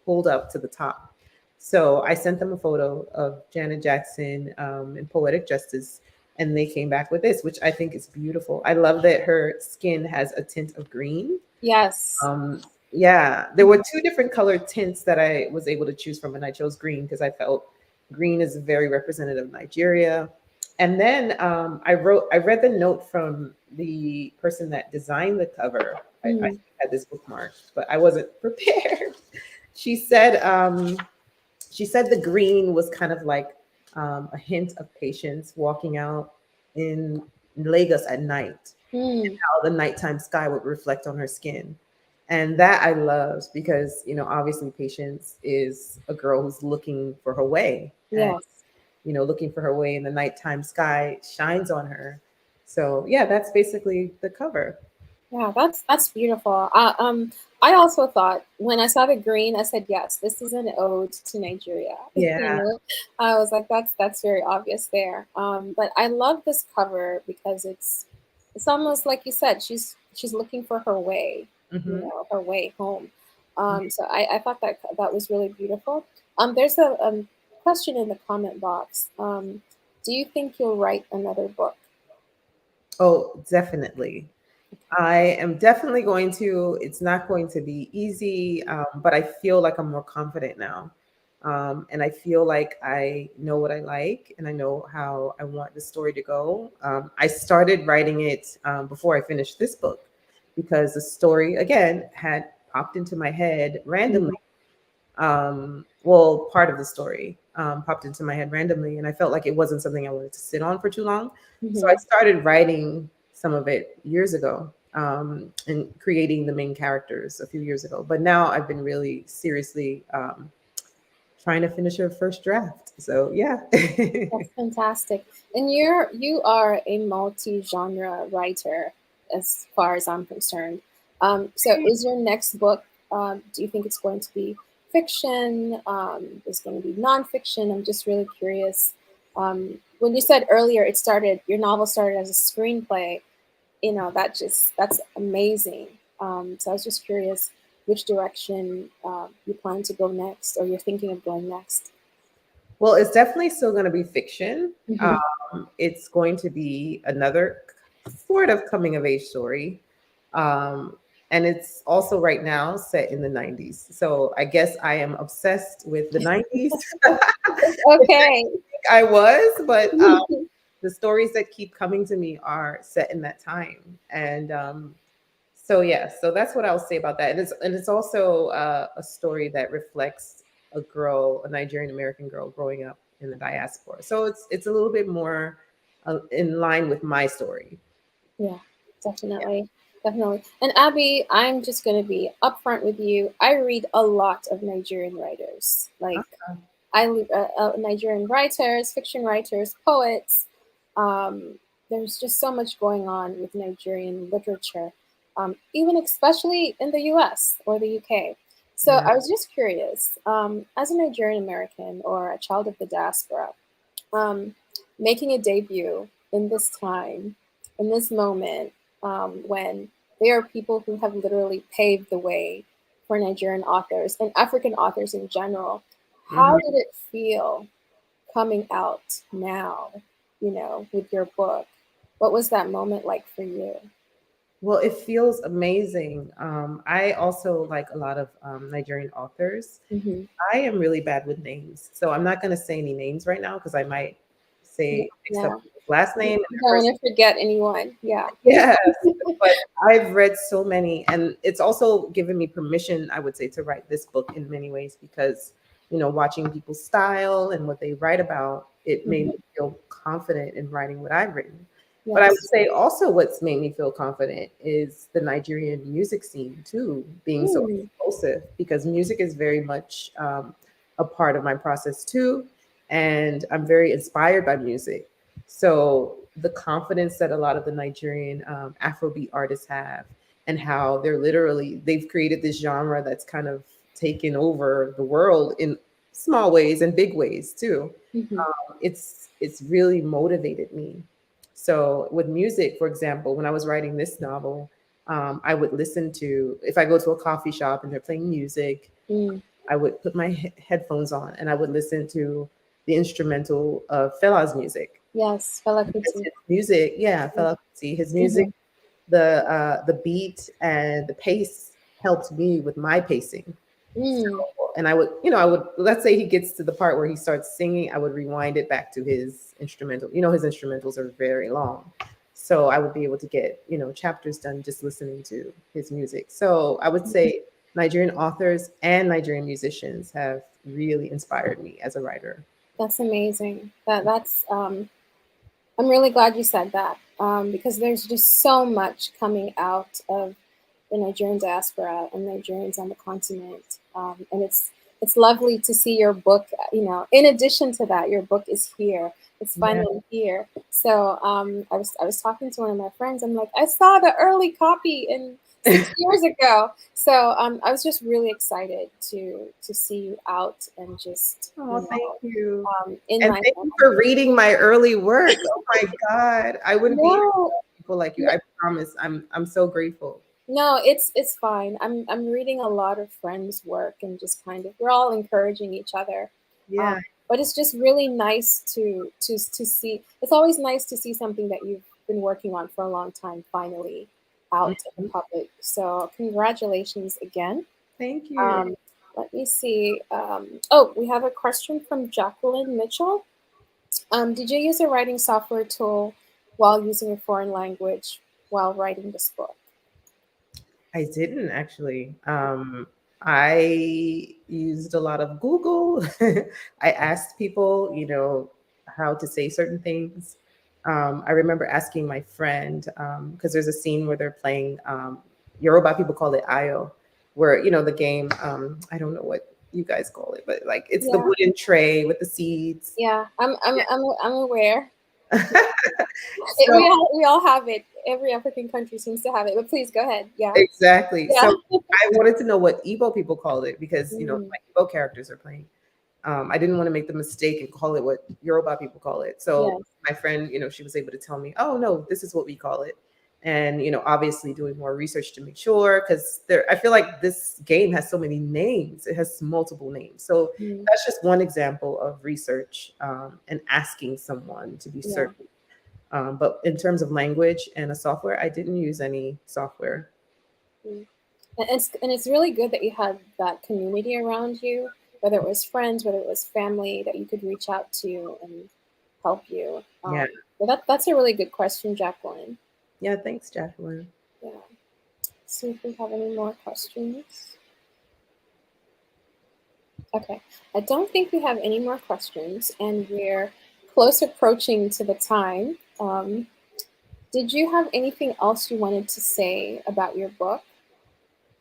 pulled up to the top. So I sent them a photo of Janet Jackson in Poetic Justice, and they came back with this, which I think is beautiful. I love that her skin has a tint of green. Yes. Yeah, there were two different colored tints that I was able to choose from, and I chose green because I felt green is very representative of Nigeria. And then I read the note from the person that designed the cover. I Mm. had this bookmark, but I wasn't prepared. She said, she said the green was kind of like a hint of patience walking out in Lagos at night, Mm. how the nighttime sky would reflect on her skin. And that I loved because, obviously Patience is a girl who's looking for her way. And, Yes. looking for her way in the nighttime sky shines on her. So yeah, that's basically the cover. Yeah, that's beautiful. I also thought when I saw the green, I said, yes, this is an ode to Nigeria. Yeah. I was like, that's very obvious there. But I love this cover because it's almost like you said, she's looking for her way, Hmm. her way home. So I thought that was really beautiful. There's a question in the comment box. Do you think you'll write another book? Oh, definitely. I am definitely going to. It's not going to be easy, but I feel like I'm more confident now. And I feel like I know what I like and I know how I want the story to go. I started writing it before I finished this book because the story, again, had popped into my head randomly. Mm. Well, part of the story popped into my head randomly, and I felt like it wasn't something I wanted to sit on for too long. So I Mhm. started writing some of it years ago and creating the main characters a few years ago. But now I've been really seriously trying to finish a first draft. So yeah. That's fantastic. And you are a multi-genre writer, as far as I'm concerned. So is your next book? Do you think it's going to be fiction? Is it going to be nonfiction? I'm just really curious. When you said earlier, your novel started as a screenplay. That's amazing. So I was just curious which direction you plan to go next, or you're thinking of going next. Well, it's definitely still going to be fiction. Hmm. It's going to be another sort of coming of age story. Um, and it's also right now set in the 90s. So I guess I am obsessed with the 90s. Okay. I was, but the stories that keep coming to me are set in that time. And so yeah, so that's what I'll say about that. And it's also a story that reflects a girl, a Nigerian American girl growing up in the diaspora. So it's a little bit more in line with my story. Yeah, Yeah. definitely. Definitely. And Abby, I'm just going to be upfront with you. I read a lot of Nigerian writers. Like, Uh, Nigerian writers, fiction writers, poets. Um, there's just so much going on with Nigerian literature, even especially in the US or the UK. So yeah. I was just curious, as a Nigerian American or a child of the diaspora, um, making a debut in this time, in this moment, when there are people who have literally paved the way for Nigerian authors and African authors in general. How Mhm. did it feel coming out now, with your book? What was that moment like for you? Well, it feels amazing. I also like a lot of Nigerian authors. Hmm. I am really bad with names, so I'm not going to say any names right now because I might Yeah, say mix up yeah. people's last You name and their don't first. want to forget anyone. Yeah. Yes, but I've read so many, and it's also given me permission, I would say, to write this book in many ways because, watching people's style and what they write about, it made Hmm. me feel confident in writing what I've written. But I would Yes. say also what's made me feel confident is the Nigerian music scene too, being so Mm, explosive because music is very much a part of my process too. And I'm very inspired by music. So the confidence that a lot of the Nigerian Afrobeat artists have, and how they've created this genre that's kind of taken over the world in small ways and big ways too. mhm. It's really motivated me. So with music, for example, when I was writing this novel, I would listen to if I go to a coffee shop and they're playing music, Mm. I would put my headphones on and I would listen to the instrumental of Fela's music. Yes, Fela Because Kuti. his music, yeah, Fela Kuti, his music, Mhm. the beat and the pace helped me with my pacing. So, Mm. and I would let's say he gets to the part where he starts singing, I would rewind it back to his instrumental. His instrumentals are very long. So I would be able to get, chapters done just listening to his music. So I would say Nigerian authors and Nigerian musicians have really inspired me as a writer. That's amazing. I'm really glad you said that, because there's just so much coming out of the Nigerian diaspora and Nigerians on the continent, and it's lovely to see your book. In addition to that, your book is here. It's Yeah. finally here. So I was talking to one of my friends. I'm like, I saw the early copy in 6 years ago. So I was just really excited to see you out and just Oh, thank you. in And my thank you for reading my early work. Oh my God. I wouldn't be here no. without people like you. I promise. I'm so grateful. No, it's fine. I'm reading a lot of friends' work and just kind of we're all encouraging each other. Um, Yeah. but it's just really nice to see. It's always nice to see something that you've been working on for a long time finally out in the Mhm. public. So congratulations again. Thank you. Um, Let me see. Oh, we have a question from Jacqueline Mitchell. Did you use a writing software tool while using a foreign language while writing this book? I didn't actually. I used a lot of Google. I asked people, how to say certain things. I remember asking my friend, because there's a scene where they're playing, Yoruba people call it Ayo, where, the game, I don't know what you guys call it, but like it's the Yeah. wooden tray with the seeds. Yeah, I'm aware. So We all have it. Every African country seems to have it. But please go ahead. Yeah, exactly. yeah. So I wanted to know what Igbo people called it because, Mm, my Igbo characters are playing. I didn't want to make the mistake and call it what Yoruba people call it. So yes. my friend, she was able to tell me, oh no, this is what we call it. And obviously doing more research to make sure because I feel like this game has so many names. It has multiple names. So Mm, that's just one example of research and asking someone to be yeah. certain. But in terms of language and a software, I didn't use any software. Mm. And it's really good that you had that community around you, whether it was friends, whether it was family that you could reach out to and help you. Yeah. But that's a really good question, Jacqueline. Yeah. Thanks, Jacqueline. Yeah. See if we have any more questions. Okay. I don't think we have any more questions, and we're close approaching to the time. Did you have anything else you wanted to say about your book?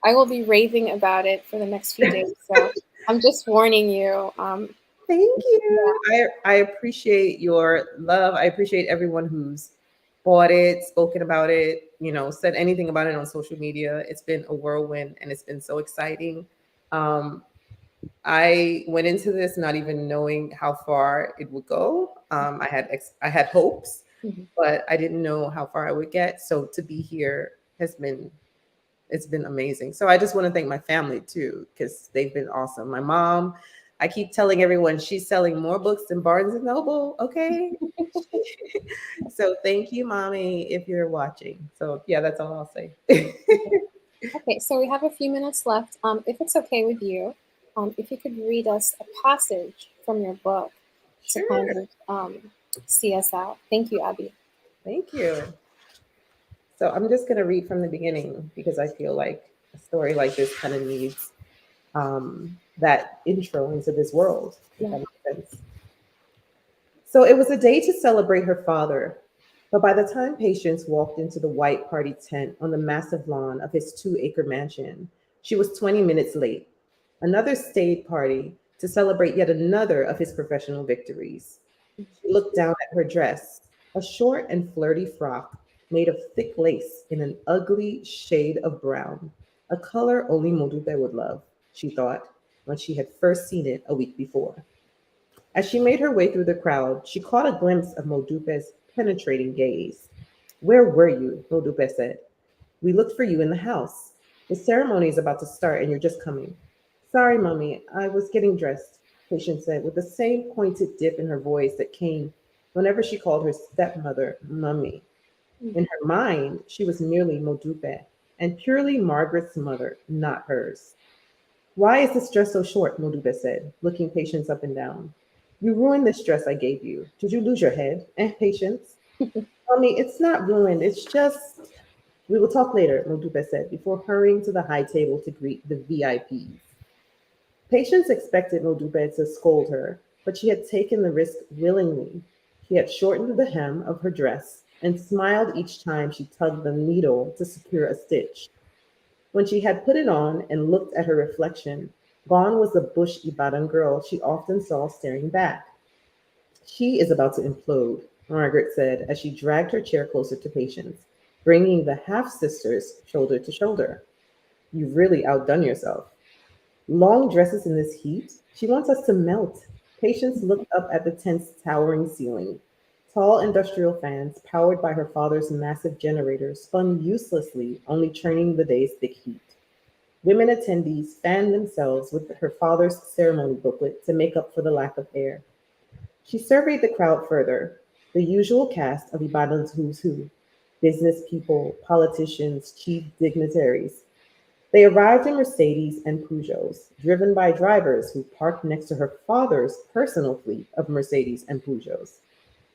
I will be raving about it for the next few days, so I'm just warning you. Thank Yeah. you. I appreciate your love. I appreciate everyone who's bought it, spoken about it, said anything about it on social media. It's been a whirlwind and it's been so exciting. Um, I went into this not even knowing how far it would go. I had hopes, Mhm. but I didn't know how far I would get. So to be here it's been amazing. So I just want to thank my family too, because they've been awesome. My mom, I keep telling everyone she's selling more books than Barnes and Noble. Okay. So thank you, mommy, if you're watching. So yeah, that's all I'll say. Okay, so we have a few minutes left. If it's okay with you, if you could read us a passage from your book to Sure. kind of see us out. Thank you, Abby. Thank you. So I'm just going to read from the beginning because I feel like a story like this kind of needs that intro into this world, if Yeah. that makes sense. So it was a day to celebrate her father, but by the time Patience walked into the white party tent on the massive lawn of his 2-acre mansion, she was 20 minutes late. Another stayed party to celebrate yet another of his professional victories. She looked down at her dress, a short and flirty frock made of thick lace in an ugly shade of brown, a color only Modupe would love, she thought, when she had first seen it a week before. As she made her way through the crowd, she caught a glimpse of Modupe's penetrating gaze. Where were you? Modupe said. We looked for you in the house. The ceremony is about to start and you're just coming. Sorry, Mummy, I was getting dressed, Patience said, with the same pointed dip in her voice that came whenever she called her stepmother Mummy. In her mind, she was merely Modupe, and purely Margaret's mother, not hers. Why is this dress so short? Modupe said, looking Patience up and down. You ruined this dress I gave you. Did you lose your head? Patience? Mommy, it's not ruined. It's just. We will talk later, Modupe said, before hurrying to the high table to greet the VIPs. Patience expected Modupe to scold her, but she had taken the risk willingly. She had shortened the hem of her dress and smiled each time she tugged the needle to secure a stitch. When she had put it on and looked at her reflection, gone was the bush Ibadan girl she often saw staring back. She is about to implode, Margaret said as she dragged her chair closer to Patience, bringing the half sisters shoulder to shoulder. You've really outdone yourself. Long dresses in this heat? She wants us to melt. Patience looked up at the tent's towering ceiling. Tall industrial fans, powered by her father's massive generator, spun uselessly, only churning the day's thick heat. Women attendees fanned themselves with her father's ceremony booklet to make up for the lack of air. She surveyed the crowd further, the usual cast of Ibadan's who's who, business people, politicians, chief dignitaries. They arrived in Mercedes and Peugeots, driven by drivers who parked next to her father's personal fleet of Mercedes and Peugeots.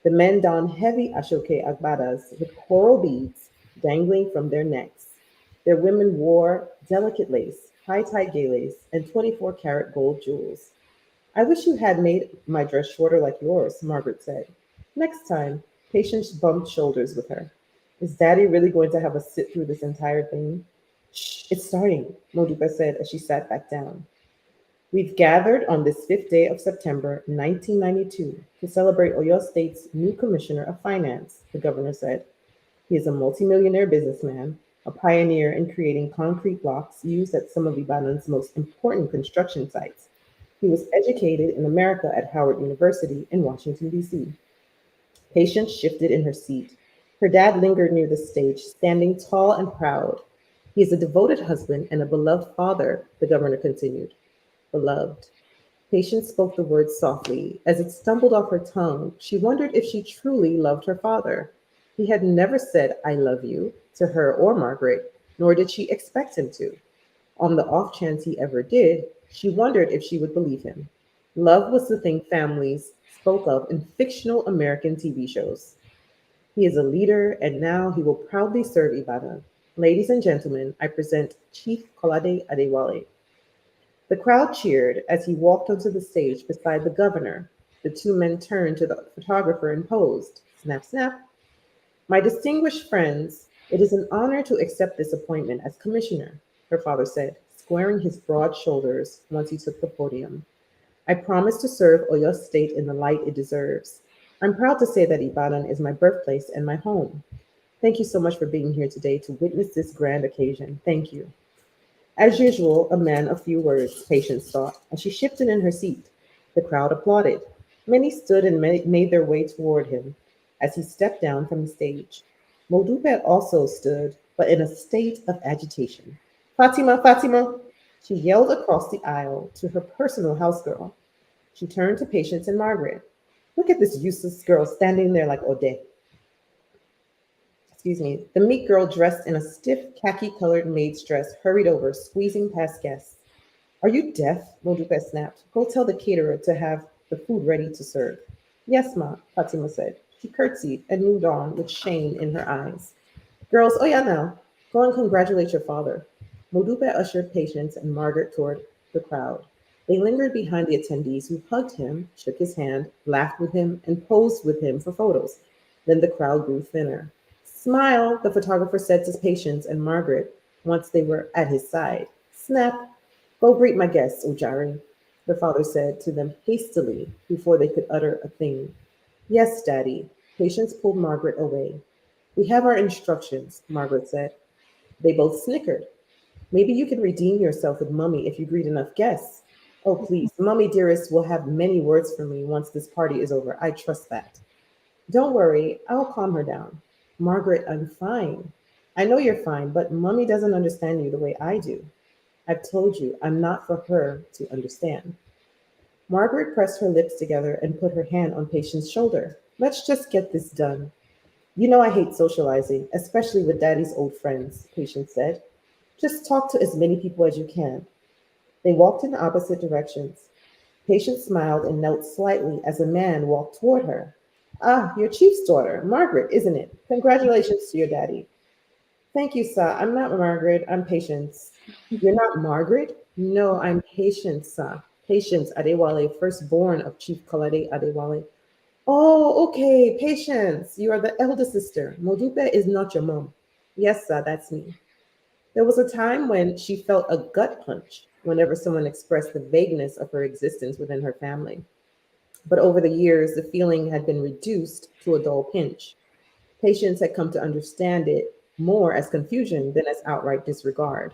The men donned heavy Ashoke agbadas with coral beads dangling from their necks. Their women wore delicate lace, high-tie gay lace, and 24-karat gold jewels. I wish you had made my dress shorter like yours, Margaret said. Next time, Patience bumped shoulders with her. Is Daddy really going to have us sit through this entire thing? Shh, it's starting, Modupe said as she sat back down. We've gathered on this fifth day of September 1992 to celebrate Oyo State's new Commissioner of Finance, the governor said. He is a multimillionaire businessman, a pioneer in creating concrete blocks used at some of Ibadan's most important construction sites. He was educated in America at Howard University in Washington, D.C. Patience shifted in her seat. Her dad lingered near the stage, standing tall and proud. He is a devoted husband and a beloved father, the governor continued. Beloved. Patience spoke the word softly. As it stumbled off her tongue, she wondered if she truly loved her father. He had never said, I love you, to her or Margaret, nor did she expect him to. On the off chance he ever did, she wondered if she would believe him. Love was the thing families spoke of in fictional American TV shows. He is a leader, and now he will proudly serve Ibadan. Ladies and gentlemen, I present Chief Kolade Adewale. The crowd cheered as he walked onto the stage beside the governor. The two men turned to the photographer and posed. Snap, snap. My distinguished friends, it is an honor to accept this appointment as commissioner, her father said, squaring his broad shoulders once he took the podium. I promise to serve Oyo State in the light it deserves. I'm proud to say that Ibadan is my birthplace and my home. Thank you so much for being here today to witness this grand occasion. Thank you. As usual, a man of few words, Patience thought, as she shifted in her seat. The crowd applauded. Many stood and made their way toward him as he stepped down from the stage. Modupe also stood, but in a state of agitation. Fatima, Fatima! She yelled across the aisle to her personal house girl. She turned to Patience and Margaret. Look at this useless girl standing there like Ode. Excuse me. The meek girl dressed in a stiff khaki colored maid's dress hurried over, squeezing past guests. Are you deaf? Modupe snapped. Go tell the caterer to have the food ready to serve. Yes, ma, Fatima said. She curtsied and moved on with shame in her eyes. Girls, oh yeah now. Go and congratulate your father. Modupe ushered Patience and Margaret toward the crowd. They lingered behind the attendees who hugged him, shook his hand, laughed with him, and posed with him for photos. Then the crowd grew thinner. Smile, the photographer said to Patience and Margaret once they were at his side. Snap. Go greet my guests, Ojari, the father said to them hastily before they could utter a thing. Yes, Daddy. Patience pulled Margaret away. We have our instructions, Margaret said. They both snickered. Maybe you can redeem yourself with Mummy if you greet enough guests. Oh, please, Mummy dearest will have many words for me once this party is over. I trust that. Don't worry, I'll calm her down. Margaret, I'm fine. I know you're fine, but Mummy doesn't understand you the way I do. I've told you, I'm not for her to understand. Margaret pressed her lips together and put her hand on Patience's shoulder. Let's just get this done. You know I hate socializing, especially with Daddy's old friends, Patience said. Just talk to as many people as you can. They walked in opposite directions. Patience smiled and knelt slightly as a man walked toward her. Ah, your chief's daughter, Margaret, isn't it? Congratulations to your daddy. Thank you, sir. I'm not Margaret, I'm Patience. You're not Margaret? No, I'm Patience, sir. Patience Adewale, firstborn of Chief Kolade Adewale. Oh, okay, Patience. You are the elder sister. Modupe is not your mom. Yes, sir, that's me. There was a time when she felt a gut punch whenever someone expressed the vagueness of her existence within her family. But over the years, the feeling had been reduced to a dull pinch. Patience had come to understand it more as confusion than as outright disregard.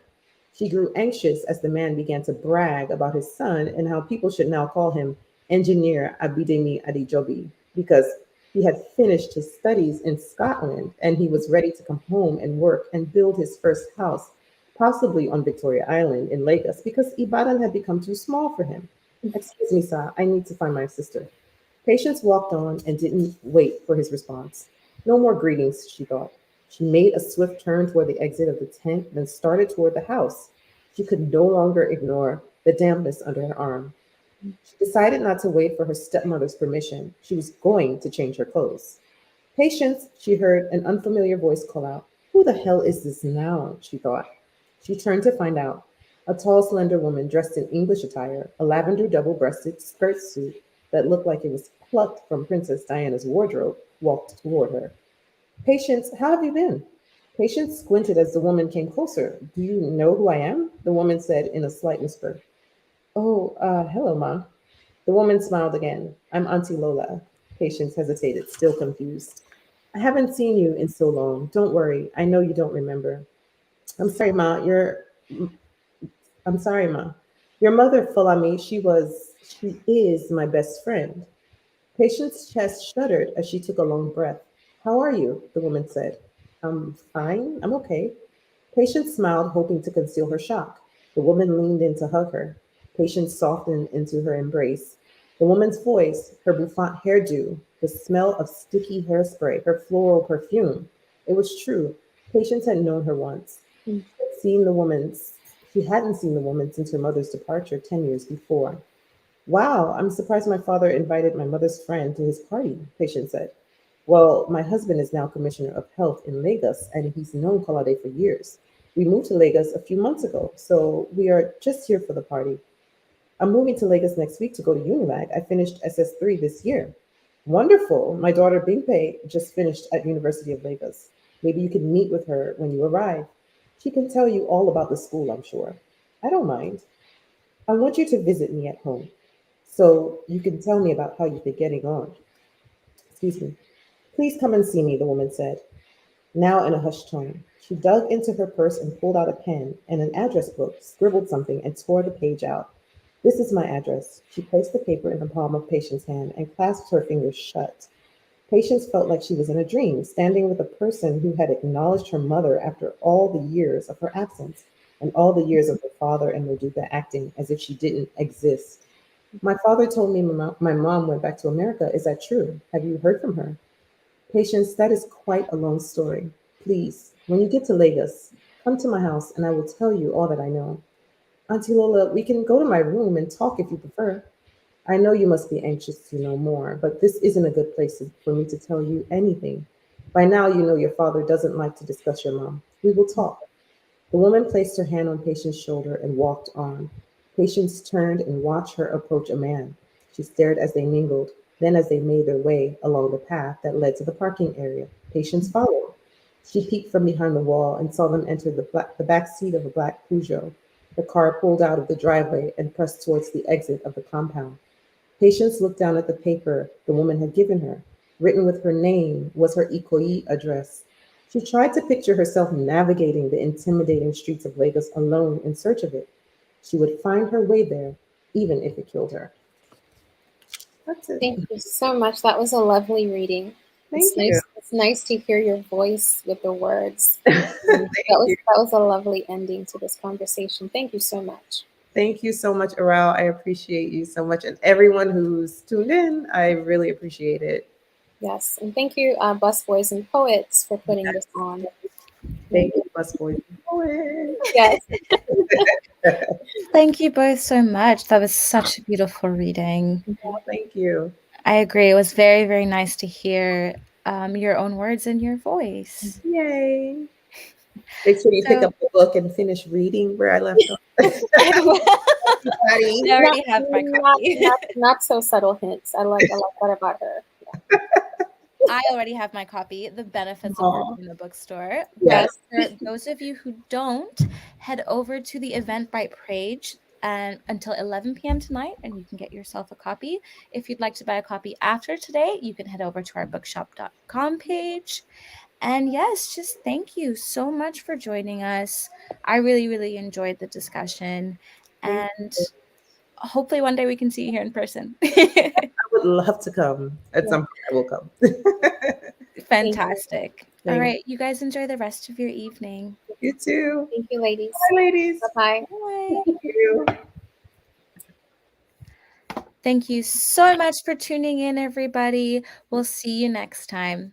She grew anxious as the man began to brag about his son and how people should now call him Engineer Abidemi Adejobi because he had finished his studies in Scotland and he was ready to come home and work and build his first house, possibly on Victoria Island in Lagos, because Ibadan had become too small for him. Excuse me, sir, I need to find my sister. Patience walked on and didn't wait for his response. No more greetings, she thought. She made a swift turn toward the exit of the tent, then started toward the house. She could no longer ignore the dampness under her arm. She decided not to wait for her stepmother's permission. She was going to change her clothes. Patience, she heard an unfamiliar voice call out. Who the hell is this now? She thought. She turned to find out. A tall, slender woman dressed in English attire, a lavender double breasted skirt suit that looked like it was plucked from Princess Diana's wardrobe, walked toward her. Patience, how have you been? Patience squinted as the woman came closer. Do you know who I am? The woman said in a slight whisper. Oh, hello, Ma. The woman smiled again. I'm Auntie Lola. Patience hesitated, still confused. I haven't seen you in so long. Don't worry. I know you don't remember. I'm sorry, Ma. I'm sorry, Ma. Your mother, Falami, she is my best friend. Patience's chest shuddered as she took a long breath. How are you? The woman said. I'm fine. I'm okay. Patience smiled, hoping to conceal her shock. The woman leaned in to hug her. Patience softened into her embrace. The woman's voice, her bouffant hairdo, the smell of sticky hairspray, her floral perfume. It was true. Patience had known her once. Seen the woman's She hadn't seen the woman since her mother's departure 10 years before. Wow, I'm surprised my father invited my mother's friend to his party, Patience said. Well, my husband is now Commissioner of Health in Lagos, and he's known Kolade for years. We moved to Lagos a few months ago, so we are just here for the party. I'm moving to Lagos next week to go to Unilag. I finished SS3 this year. Wonderful. My daughter Bingpe just finished at University of Lagos. Maybe you can meet with her when you arrive. She can tell you all about the school, I'm sure. I don't mind. I want you to visit me at home so you can tell me about how you've been getting on. Excuse me. Please come and see me, the woman said, now in a hushed tone. She dug into her purse and pulled out a pen and an address book, scribbled something, and tore the page out. This is my address. She placed the paper in the palm of Patience's hand and clasped her fingers shut. Patience felt like she was in a dream, standing with a person who had acknowledged her mother after all the years of her absence and all the years of her father and Moduka acting as if she didn't exist. My father told me my mom went back to America. Is that true? Have you heard from her? Patience, that is quite a long story. Please, when you get to Lagos, come to my house and I will tell you all that I know. Auntie Lola, we can go to my room and talk if you prefer. I know you must be anxious to know more, but this isn't a good place for me to tell you anything. By now, you know your father doesn't like to discuss your mom. We will talk. The woman placed her hand on Patience's shoulder and walked on. Patience turned and watched her approach a man. She stared as they mingled, then as they made their way along the path that led to the parking area. Patience followed. She peeked from behind the wall and saw them enter the back seat of a black Peugeot. The car pulled out of the driveway and pressed towards the exit of the compound. Patience looked down at the paper the woman had given her. Written with her name was her Ikoyi address. She tried to picture herself navigating the intimidating streets of Lagos alone in search of it. She would find her way there, even if it killed her. That's it. Thank you so much. That was a lovely reading. Thank you. It's nice to hear your voice with the words. Thank you. That was a lovely ending to this conversation. Thank you so much. Thank you so much, Aral. I appreciate you so much. And everyone who's tuned in, I really appreciate it. Yes, and thank you, Busboys and Poets, for putting this on. Thank you, Busboys and Poets. Yes. Thank you both so much. That was such a beautiful reading. Oh, thank you. I agree. It was very, very nice to hear your own words in your voice. Yay. Make sure you pick up the book and finish reading where I left off. I already have my copy. Not so subtle hints. I like that about her. Yeah. I already have my copy, The Benefits of Working in the Bookstore. Yes. For those of you who don't, head over to the Eventbrite page and until 11 p.m. tonight, and you can get yourself a copy. If you'd like to buy a copy after today, you can head over to our bookshop.com page. And yes, just thank you so much for joining us. I really, really enjoyed the discussion. And hopefully one day we can see you here in person. I would love to come. At some point I will come. Fantastic. Thank All right. You guys enjoy the rest of your evening. You too. Thank you, ladies. Bye, ladies. Bye-bye. Bye. Thank you. Thank you so much for tuning in, everybody. We'll see you next time.